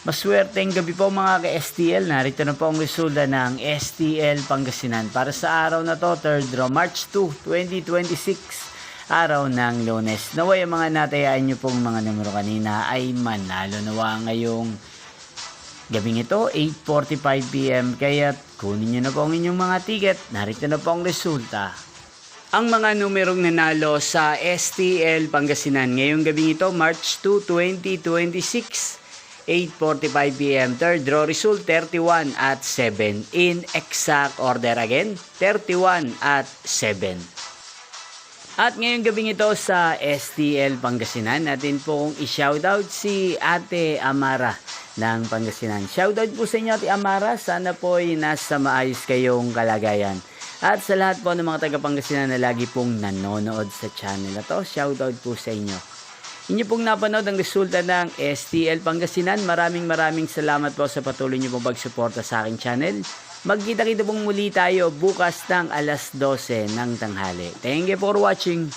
Maswerteng gabi po mga ka-STL. Narito na po ang resulta ng STL Pangasinan para sa araw na to, 3rd draw, March 2, 2026, araw ng Lunes. Naway ang mga natayaan nyo pong mga numero kanina ay manalo nawa ngayong gabing ito, 8:45 PM. Kaya kunin nyo na po ang inyong mga ticket. Narito na po ang resulta. Ang mga numerong nanalo sa STL Pangasinan ngayong gabing ito, March 2, 2026, 8:45 PM. Third draw result 31 at 7. In exact order again, 31 at 7. At ngayong gabing ito sa STL Pangasinan, natin pong i-shoutout si Ate Amara ng Pangasinan. Shoutout po sa inyo, Ate Amara. Sana po ay nasa maayos kayong kalagayan. At sa lahat po ng mga taga Pangasinan na lagi pong nanonood sa channel na to, shoutout po sa inyo. Inyo pong napanood ang resulta ng STL Pangasinan. Maraming salamat po sa patuloy nyo pong pagsuporta sa aking channel. Magkita-kita pong muli tayo bukas ng alas 12 ng tanghali. Thank you for watching.